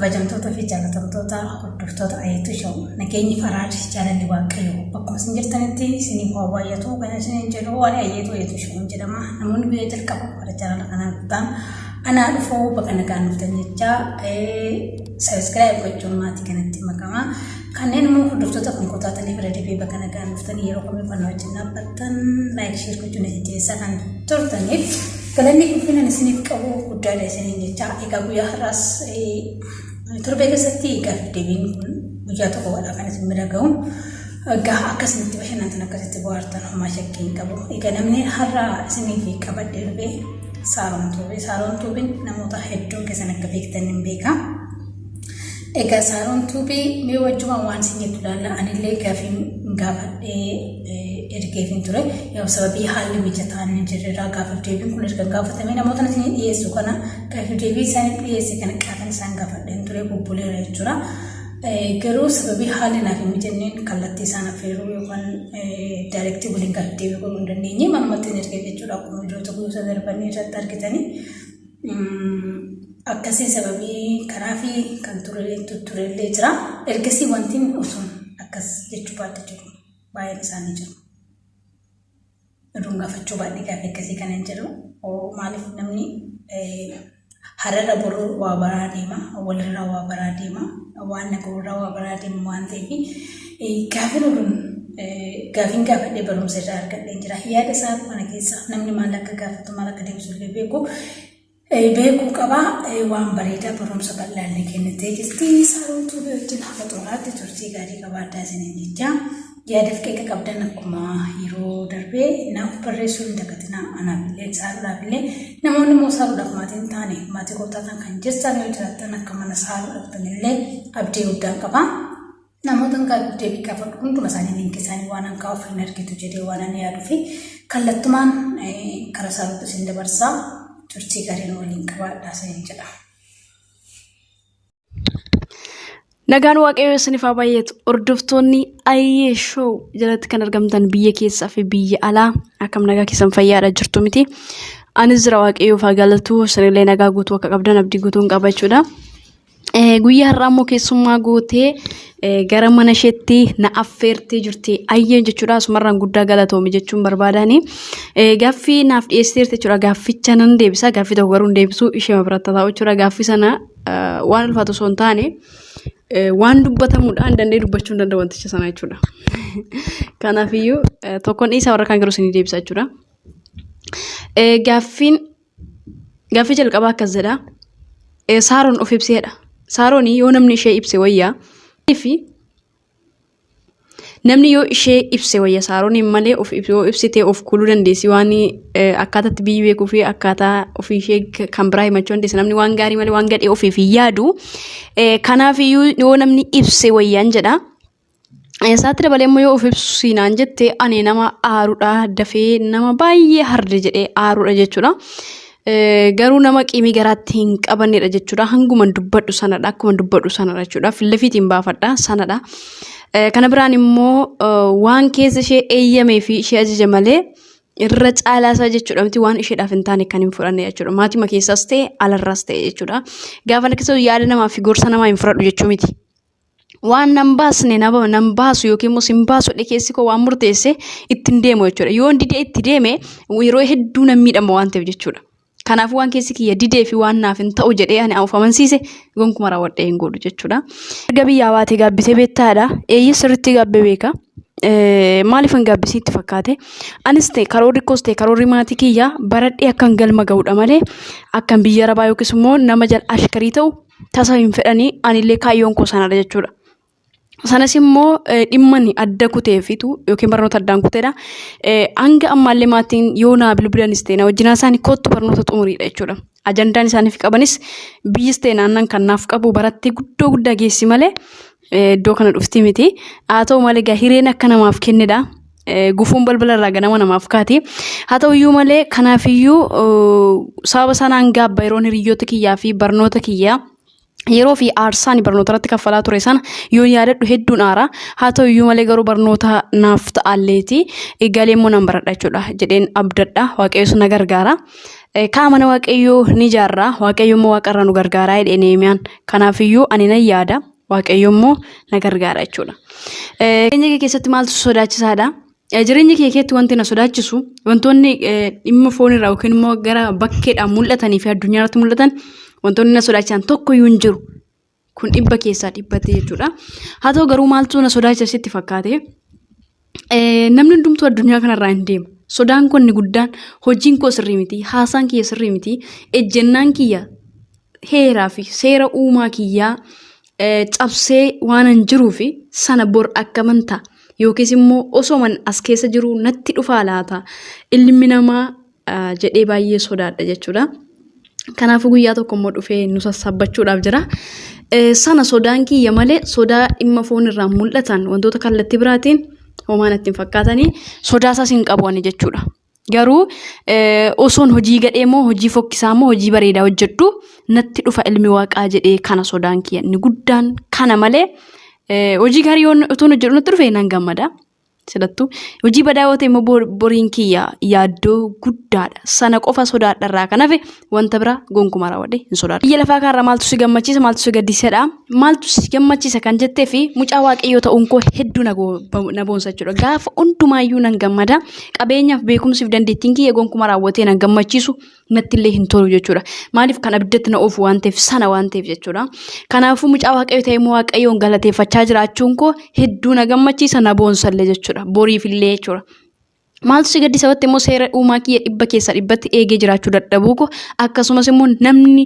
kabajamtoota fi jaalatamtoota hordoftoota Ayeetu Show nageenyi faraad jaalalli waaqayyo bakkuma isin jirtanitti isiniif haa baay'atu kan isin jedhu waan Ayeetu Show jedhama namoonni biyya jalqaba warra jaalala kanaan ta'an ana dhufoo bakka nagaan dhuftan jecha subscribe gochuun maatii kanatti makama kanneen immoo hordoftoota kan qotaatanii bira deebi'ee bakka nagaan dhuftan yeroo kamii fannoo wajjin dhaabbattan like share gochuun jajjabeessaa kan turtaniif galanni kufinan isiniif qabu guddaadha isiniin jecha egaa guyyaa har'aas torbee keessatti gaaffii deebiin kun guyyaa tokko wadhaa kan isin midhagahu egaa akkasumatti bashannantan akkasitti bohaartan homaa shakkii hin qabu egaa namni har'a isiniif qabadhee dhufee Saaroon Tuubiin namoota hedduun keessan akka beektan hin beeka egaa Saaroon Tuubii mee wajjuma waan isin jettu laalla anillee gaafadhee ergeefin ture yoo sababii haalli mijataan hin jirreerraa gaaffii deebiin kun erga gaafatamee namoota isin dhiyeessu kana gaaffii deebii isaanii dhiyeesse kana qaatan isaan gaafadheen ture bubbuleera jechuudha garuu sababii haalli naaf hin mijanneen kallattii isaan affeeruu yookaan daayirektii waliin gaaffii deebii godhuu hin dandeenye manumatti hin ergee jechuudha akkuma ijoota guyyoota darbanii irratti argitanii akkasii sababii karaa fi kan turellee jira ergasii wantiin usuun akkas jechuu baadde jiru baay'een isaanii jiru. Aduun gaafachuu baadhee gaaffii akkasii kan hin jedhu maaliif namni hararra boruu waa baraa deema walirra waa baraa deema waan nagurra waa baraa deema waan ta'eef gaafiin gaafadhee barumsa irraa argadheen jira yaada isaa mana keessa namni maal akka gaafatu maal akka deemsu beekuu qaba waan bareedaa barumsa bal'aallee kennitee jirti Saaroon Tuubii wajjin hafa xuraatti turtii gaarii qabaadhaa isiniin jecha yaadaaf qeeqa qabdan akkuma yeroo darbee naaf barreessuu hin dagatinaa anaafillee Saaroodhaafillee namoonni immoo Saaroodhaaf maatii hin taane maatii kootaatan kan jirtan yoo jiraattan akka mana Saaroo dhaqxanillee abdii guddaan qaba namoota gaaffii deebii gaafadhu hunduma isaanii linkii isaanii waan hanqaa of hin argitu jedhee waan ani yaaduu fi kallattumaan karaa Saarootti isin dabarsaa turtii gaarii waliin qabaadhaa isiniin jedha. Nagaan waaqayyo isiniif haa baay'atu hordoftoonni Ayyee Show jalatti kan argamtan biyya keessaa fi biyya alaa akkam nagaa keessan fayyaadha jirtu miti anis jira waaqayyoof haa galatu isinillee nagaa guutuu akka qabdan abdii guutuun qabachuudha. Guyyaa har'aa immoo keessummaa gootee gara mana isheetti na affeertee jirti Ayyeen jechuudha asumarraan guddaa galatoomi jechuun barbaadani gaaffii naaf dhiyeessiteerti jechuudha gaafficha nan deebisa gaaffii tokko garuu hin deebisu ishee biratta taa'u jechuudha gaaffii sana waan ulfaatu osoo hin taane waan dubbatamuudhaan danda'ee dubbachuu hin danda'u wanticha sana jechuudha. Kanaafiyyuu tokkoon dhiisaa warra kaan garuu isin deebisa jechuudha. Gaaffii jalqabaa akkas jedha. Saaroon of ibseedha. Saaroon yoo namni ishee ibse wayyaa fi namni yoo ishee ibse wayya Saaroon malee of ibsitee of kuluu dandeessi waan akkaataatti biyyi beekuu fi akkaataa ofii ishee kan biraa himachuu dandeessi namni waan gaarii malee waan gadhee ofii fi yaadu kanaafiyyuu yoo namni ibse wayyaan jedha. Isaatti dabalee immoo yoo of ibsu siinaan jettee ani nama aaruudha dafee nama baay'ee harde jedhee aaruudha jechuudha. Garuu nama qimii garaatti hin qabannedha jechuudha hanguma dubbadhu sanadha akkuma dubbadhu sanadha jechuudha fillafiitiin baafadha sanadha. Kana biraan immoo waan keessa ishee eeyyamee fi ishee ajaja malee irra caalaasaa jechuudha miti waan isheedhaaf hin taane kan hin fudhanne jechuudha maatima keessaas ta'e alarraas ta'e jechuudha gaafa keessa yaada namaa fi gorsa namaa hin fudhadhu jechuu miti. Waan nan baasne nan baasu yookiin immoo sin baasu keessi koo waan murteesse ittiin deemu jechuudha yoo didee itti deeme yeroo hedduu nan miidhama waan ta'eef jechuudha. Kanaaf waan keessi kiyya didee fi waan naaf hin ta'u jedhee ani of amansiise gonkumaa raawwadhee hin godhu jechuudha. Erga biyyaa baatee gaabbisee beektaadha eeyyee sirriitti gaabbee beeka maaliif hin gaabbisiitti fakkaate anis ta'e karoorri koos ta'e karoorri maatii kiyya baradhee akkan galma ga'uudha malee akkan biyya arabaa yookiis immoo nama jala ashkarii ta'u tasa hin fedhanii anillee kaayyoon koo sanadha jechuudha. Sanas immoo dhimmanni adda kuteefitu yookiin barnoota addaan kuteedha. Hanga ammaallee maatiin yoo naa bilbilanis ta'e na wajjinaa isaanii kottu barnoota xumuriidha jechuudha. Ajandaan isaaniif qabanis biyyis ta'e naannan kan naaf qabu barattee guddoo guddaa geessi malee iddoo kana dhufti miti. Haa ta'u malee hireen akka namaaf kennedha. Gufuun balbala irraa ganama namaaf kaati. Haa ta'uyyuu malee kanaafiyyuu sababa sanaan gaabba yeroon hiriyoota kiyyaa fi barnoota kiyyaa yeroo fi aarsaan barnoota irratti kaffalaa ture sana yoo yaadadhu hedduun aara haa ta'u iyyuu malee garuu barnoota naaf ta'alleeti eegalee immoo nan baradha jechuudha jedheen abdadha waaqayyo na gargaara Kaamana waaqayyoo ni jaarraa waaqayyo immoo waaqarra nu gargaaraa jedhee Nehemiyaan. Kanaafiyyuu ani nan yaada waaqayyo immoo na gargaara jechuudha. Jireenya kee keessatti maaltu sodaachisaadha? Jireenya kee keessatti wanti na sodaachisu wantoonni dhimma foonirraa yookiin immoo gara bakkeedhaan mul'atanii fi addunyaa irratti mul'atan wantoonni na sodaachisan tokkoyyuu hin jiru. Kun dhibba keessaa dhibbate jechuudha. Haa ta'u garuu maaltu na sodaachisa sitti fakkaate? Namni hundumtuu addunyaa kanarraa hin deema. Sodaan konni guddaan hojiin koo sirrii miti, haasaan kiyya sirrii miti, ejjennaan kiyya heeraa fi seera uumaa kiyyaa cabsee waan hin jiruufi sana bor akka amantaa yookiis immoo osoo man as keessa jiru natti dhufaa laata ilmi namaa jedhee baay'ee sodaadha jechuudha. Kanaafuu guyyaa tokko immoo dhufee nu sassabbachuudhaaf jira. Sana sodaan kiyya malee sodaa dhimma foonirraa mul'atan wantoota kallattii biraatiin homaan ittiin fakkaatanii sodaasaas hin qabuani jechuudha. Garuu osoon hojii gadhee moo hojii fokkisaa moo hojii bareedaa hojjedhu natti dhufa ilmi waaqaa jedhee kana sodaan kiyya inni guddaan kana malee hojii gaarii utuun hojjedhu natti dhufe nan gammada. Sidattuu hojii badaa yoo ta'e immoo boriin kiyya yaaddoo guddaadha. Sana qofa sodaadharraa kan hafe wanta biraa gonkumaa raawwadhe hin sodaadhu. Biyya lafaa kanarraa maaltu si gammachiisa maaltu si gaddisiisadha? Maaltu si gammachiisa kan jettee fi mucaa waaqayyoo ta'uun koo hedduu na boonsa jechuudha. Gaafa hundumaayyuu nan gammada. Qabeenyaaf beekumsiif dandeettiin kiyya gonkumaa raawwatee nan gammachiisu nattillee hin tolu jechuudha. Maaliif kan abiddatti na oofu waan ta'eef sana waan ta'eef jechuudha. Kanaafuu mucaa waaqayyoo ta'ee immoo waaqayyoon galateeffachaa jiraachuun koo hedduu na gammachiisa na boonsallee jechuudha. Boriifillee jechuudha. Maaltu si gaddisiisa watte immoo seera uumaa kiyya dhibba keessaa dhibbatti eegee jiraachuu dadhabuu koo akkasumas immoo namni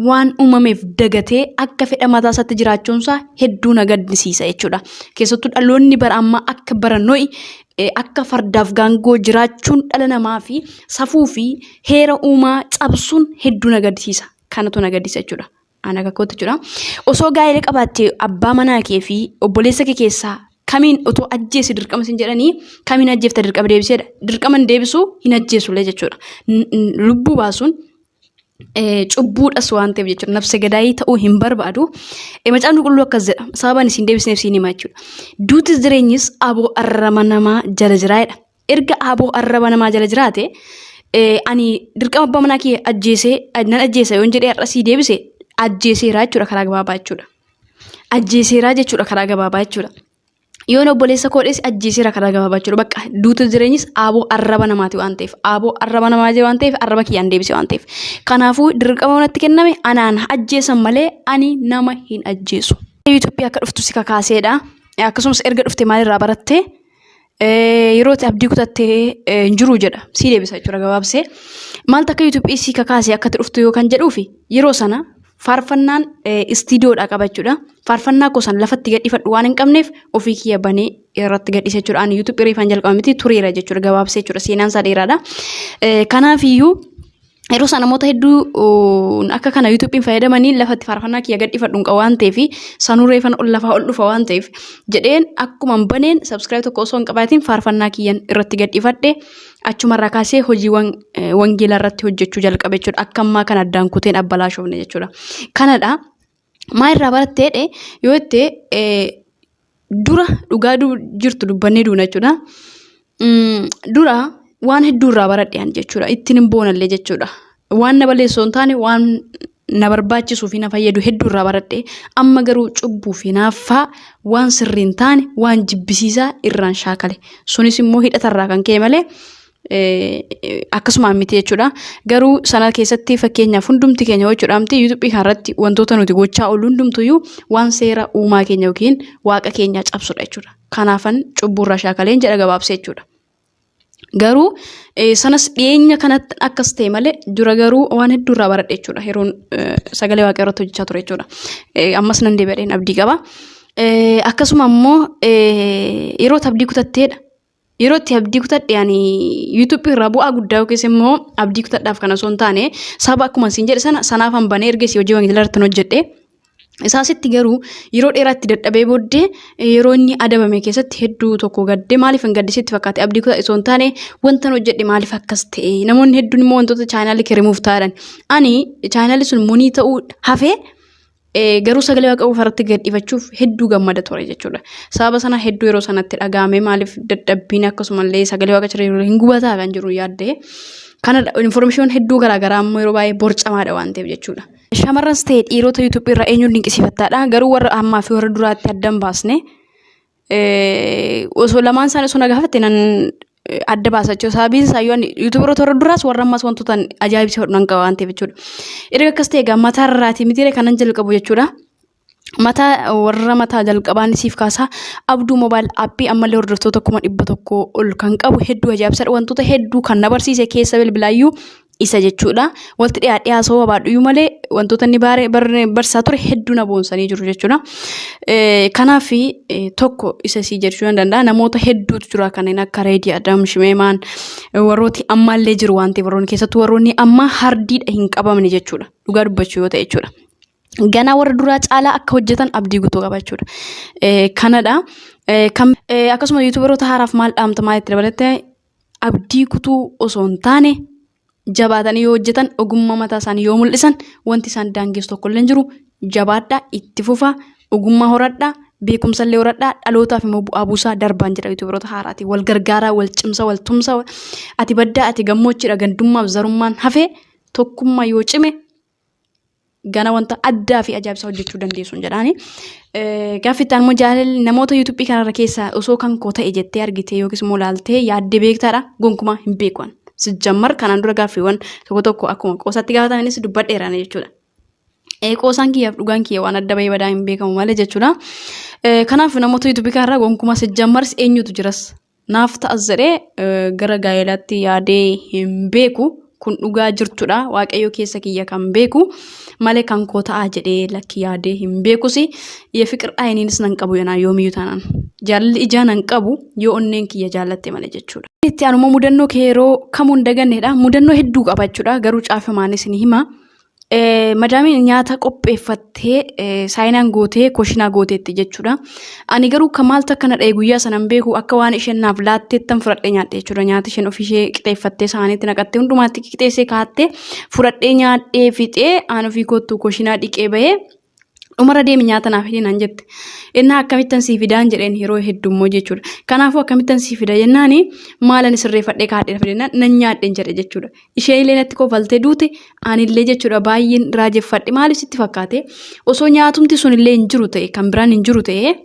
waan uumameef dagatee akka fedha mataa isaatti jiraachuunsaa hedduu na gaddisiisa jechuudha. Keessattuu dhaloonni bara ammaa akka barannoo'i akka fardaaf gaangoo jiraachuun dhala namaa fi safuu fi heera uumaa cabsuun hedduu na gaddisiisa. Kanatu na gaddisiisa jechuudha. Ana kakkooti jechuudha. Osoo gaa'ela qabaattee abbaa manaa kee fi obboleessa kee keessaa kamiin otoo ajjeesi dirqama sin jedhanii kamiin ajjeefta dirqama deebiseedha. Dirqama deebisuu hin ajjeesullee jechuudha. Lubbuu baasuun cubbuudhas waan ta'eef jechuudha. Nafsa gadaayii ta'uu hin barbaadu. Macaan qulqulluu akkas jedha. Sababaan isin deebisneef siin himaa jechuudha. Duutis jireenyis aboo arraba namaa jala jiraadha. Erga aboo arraba namaa jala jiraate ani dirqama abbaa manaa kee ajjeesee nan ajjeesa yoon jedhee har'a sii deebise ajjeeseeraa jechuudha karaa gabaabaa jechuudha. Ajjeeseeraa jechuudha karaa gabaabaa jechuudha. Yoon obboleessa koodhees ajjeeseera karaa gabaabaa jechuudha. Bakka duutis jireenyis aboo arraba namaati waan ta'eef aboo arraba namaa jee waan ta'eef arraba kiyyaan deebise waan ta'eef. Kanaafuu dirqama natti kenname anaan ajjeesan malee ani nama hin ajjeesu. Itoophiyaa akka dhuftu si kakaaseedha. Akkasumas erga dhufte maalirraa baratte yeroo abdii kutattee hin jiru jedha. Si deebisa jechuudha gabaabsee. Maaltu akka Itoophiyaa si kakaasee akka dhuftu yoo kan jedhuufi yeroo sana faarfannaan istiidiyoodhaa qabachuudha. Faarfannaa gosan lafatti gadhiifadhu waan hin qabneef ofii kiyya banee irratti gadhiise jechuudha. Ani YouTube reefaan jalqaba miti tureera jechuudha gabaabsee jechuudha. Seenaan isaa dheeraadha. Kanaafiyyuu yeroo sana namoota hedduu akka kana YouTube'n fayyadamanii lafatti faarfannaa kiyya gadhiifadhu qabu waan ta'eef sanuu reefan ol lafaa ol dhufa waan ta'eef jedheen akkuma baneen subscribe tokko osoo hin qabaatiin faarfannaa kiyyan irratti gadhiifadhe achumarraa kaasee hojiiwwan wangeelaa irratti hojjechuu jalqabe jechuudha. Akka ammaa kan addaan kuteen abbalaashofne jechuudha. Kanadha. Maalirraa baratteedhe yoo itti dura dhugaa jirtu dubbannee duuna jechuudha. Dura waan hedduu irraa baradheen jechuudha. Ittiin hin boonallee jechuudha. Waan na balleessoo hin taane waan na barbaachisuu fi na fayyadu hedduu irraa baradhee amma garuu cubbuu fi naaffaa waan sirrii hin taane waan jibbisiisaa irraan shaakale. Sunis immoo hidhatarraa kan ka'e malee akkasumaan miti jechuudha. Garuu sana keessatti fakkeenyaaf hundumti keenya jechuudha amti YouTube kanarratti wantoota nuti gochaa oolu hundumtuyyuu waan seera uumaa keenya yookiin waaqa keenya cabsudha jechuudha. Kanaafan cubburraa shaakaleen jedha gabaabsee jechuudha. Garuu sanas dhiyeenya kanatti akkas ta'e malee dura garuu waan hedduurraa baradhe jechuudha. Yeroon sagalee waaqaa irratti hojjechaa ture jechuudha. Ammas nan deebi'een abdii qaba. Akkasuma immoo yeroo abdii kutatteedha. Yeroo itti abdii kutadhe ani YouTube irraa bu'aa guddaa yookiis immoo abdii kutadhaaf kana osoo hin taane sababa akkuma siin jedhe sanaafan banee ergasii hojii wangeelaa irratti hojjedhe. Isaasitti garuu yeroo dheeraatti dadhabee booddee yeroo inni adabame keessatti hedduu tokko gaddee maaliif hin gaddisitti fakkaate abdii kutaa osoo hin taane wanta hojjedhe maaliif akkas ta'e namoonni hedduun immoo wantoota chaanaalii kirimuuf ta'an ani chaanaalii sun munii ta'uu hafee garuu sagalee waaqa ofarratti gadhiifachuuf hedduu gammada ture jechuudha. Sababa sana hedduu yeroo sanatti dhagaame maaliif dadhabbiin akkasumallee sagalee waaqa ciree hin gubataa kan jiru yaaddee kana information hedduu garaagaraa ammoo yeroo baay'ee borcamaadha waan ta'eef jechuudha. Shamarras ta'e dhiirota YouTube irraa eenyuun dinqisiifattaadha garuu warra ammaa fi warra duraatti addan baasne osoo lamaan isaanii osoo nagaafatte nan adda baasachuu sababiin isaayyoon yuutuubaroota warra duraas warra ammas wantoota ajaa'ibsiifadhu nan qaba waan ta'eef jechuudha. Erga akkas ta'e egaa mataa irraatii mitiire kanan jalqabu jechuudha. Mataa jalqabaan siif kaasaa Abduu Mobile Appii ammallee hordoftoota 100 ol kan qabu hedduu ajaa'ibsaadha wantoota hedduu kan na barsiise keessa bilbilaayyuu isa jechuudha. Walti dhiyaa soo baadhuu malee wantoota inni barsaa ture hedduu na boonsanii jiru jechuudha. Kanaaf tokko isa si jechuu danda'a namoota hedduutu jira kanneen akka Reedii Adam Shimeemaan warrooti ammallee jiru waan ta'eef warroonni keessattuu warroonni amma hardiidha hin qabamne jechuudha. Dhugaa dubbachuu yoo ta'e jechuudha. Ganaa warra duraa caalaa akka hojjetan abdii guutuu qaba jechuudha. Kanadha. Akkasuma yuutuubaroota haaraaf maal dhaamta maalitti dabalatte abdii guutuu osoo hin taane jabaatanii yoo hojjetan ogummaa mataa isaanii yoo mul'isan wanti isaan daangessu tokko illee jiru jabaadhaa itti fufa ogummaa horadhaa beekumsa illee horadhaa dhalootaaf immoo bu'aa buusaa darbaan jedha yuutuubaroota haaraati wal gargaaraa wal cimsa wal tumsa ati baddaa ati gammochiidha gandummaaf zarummaan hafee tokkummaa yoo cime gana wanta addaa fi ajaa'ibsaa hojjechuu dandeessuun jedhaani. Gaaffitaan immoo jaalalli namoota yuutuubii kanarra keessaa osoo kan koo ta'e jettee argitee yookiis immoo laaltee yaaddee beektaadha gonkumaa hin beekuan. Sijjammar kanaan dura gaaffiiwwan tokko akkuma qoosaatti gaafatanis dubbadheeraan jechuudha. Qoosaan kiyyaaf dhugaan kiyya waan adda bahee badaa hin beekamu malee jechuudha. Kanaaf namoota yuutuubii kanarraa gonkumaa sijjammaris eenyutu jiras naaf ta'as jedhee gara gaa'elaatti yaadee hin beeku. Kun dhugaa jirtudha waaqayyo keessa kiyya kan beeku malee kan koo ta'aa jedhee lakki yaadee hin beekusi fiqir ayiniinis nan qabu yanaa yoomiyyuu taanaan jaalalli ijaa nan qabu yoo onneen kiyya jaallatte malee jechuudha. Itti aanuma mudannoo kee yeroo kamuun daganneedha mudannoo hedduu qaba jechuudha garuu caafamaanis ni hima. Madaamiin nyaata qopheeffattee saayinaan gootee koshinaa gooteetti jechuudha. Ani garuu kamaaltu akka na dha'e guyyaa sanan beeku akka waan isheen naaf laatteettan fudhadhee nyaadhe jechuudha. Nyaata isheen ofishee qixeeffattee saaniitti naqattee hundumaatti qixeessee kaattee fudhadhee nyaadhee fixee aan ofii kottu koshinaa dhiqee bahee umara deemi nyaata naaf hidhee naan jette. Innaa akkamittan sii fidaan jedheen yeroo heddummoo jechuudha. Kanaafuu akkamittan sii fida jennaani maalan sirreeffadhee kaadhee fidee nan nyaadheen jedhe jechuudha. Isheen illee natti kofaltee duute aanillee jechuudha baay'een raajeffadhe maaliif sitti fakkaate osoo nyaatumti sun illee hin jiru ta'e kan biraan hin jiru ta'e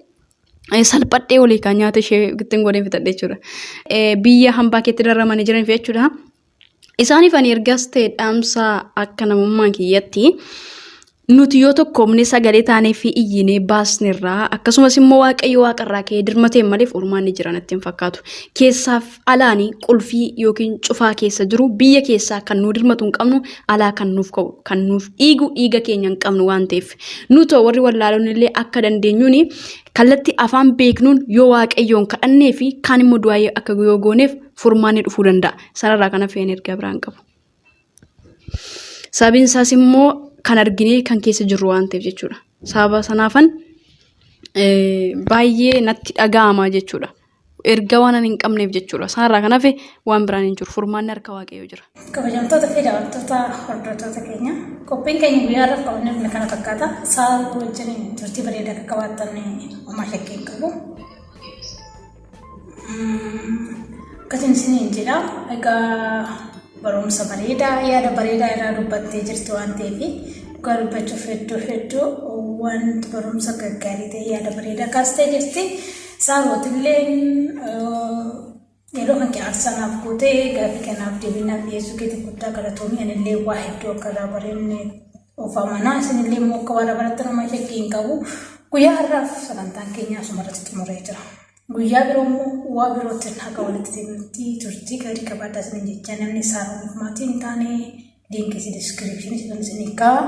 salphadhee olii kan nyaata ishee gittin godheen fitadhe jechuudha. Biyya hambaa keetti darramanii jiran jechuudha. Isaaniif ani ergas ta'e dhaamsa akka namummaa kiyyatti nuti yoo tokkomne sagalee taanee fi iyyinee baasnerraa akkasumas immoo waaqayyo waaqarraa ka'ee dirmateen malee ormaan ni jiran ittiin fakkaatu. Keessaaf alaanii qulfii yookiin cufaa keessa jiru biyya keessaa kan nu dirmatu hin qabnu alaa kan nuuf ka'u kan nuuf dhiiga keenya hin qabnu waan ta'eef nuti warri wallaaloon illee akka dandeenyuun kallattii afaan beeknuun yoo waaqayyoon kadhannee fi kaan immoo du'aa akka yoo gooneef furmaanni dhufuu danda'a. Sararraa kana fe'een erga biraan qabu. Sababiin isaas immoo kan arginee kan keessa jirru waan ta'eef jechuudha. Sababa sanaafan baay'ee natti dhaga'ama jechuudha. Erga waan hin qabneef jechuudha. Sararraa kana fe waan biraan hin jiru. Furmaanni harka waaqayyoo jira. Kabajamtoota fi daawwattoota hordoftoota keenya qophiin keenya guyyaa irratti qabannee kana fakkaata. Sa'a wajjin turtii bareedaa akka qabaattan homaa shakkii hin qabu. Akkasiin isiniin jedha. Egaa barumsa bareedaa yaada bareedaa irraa dubbattee jirti waan ta'eef dhugaa dubbachuuf hedduu wanti barumsa gaggaarii ta'e yaada bareedaa kaastee jirti. Saawwatillee yeroo kan kiyaarsanaaf guutee gaaffii kanaaf deebinaaf dhiyeessuu keetii guddaa galatoomii anillee waa hedduu akka irraa bareenne oofamanaa isinillee immoo akka waan barattan homaa shakkii hin qabu. Guyyaa har'aaf sagantaan keenya asumarratti xumuree jira. Guyyaa biroo immoo waa birootti akka walitti deemutti turtii gaarii qabaadhaa isin jecha namni saaruuf maatiin taane liinkii diskiripshinii isin kaa'aa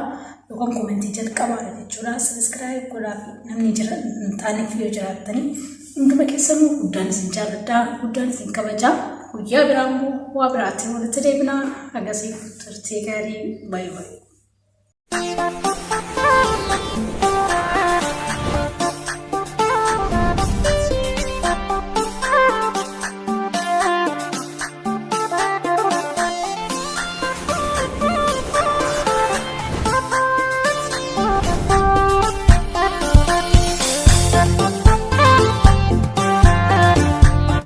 yookaan koomentii jalqabaadha jechuudha. Sabiskiraayib godhaa namni jira hin taaneef yoo jiraattanii hunduma keessanuu guddaan isin jaalladhaa guddaan isin kabajaa. Guyyaa biraa immoo waa biraatti walitti deebinaa. Agasiif turtii gaarii baay'ee.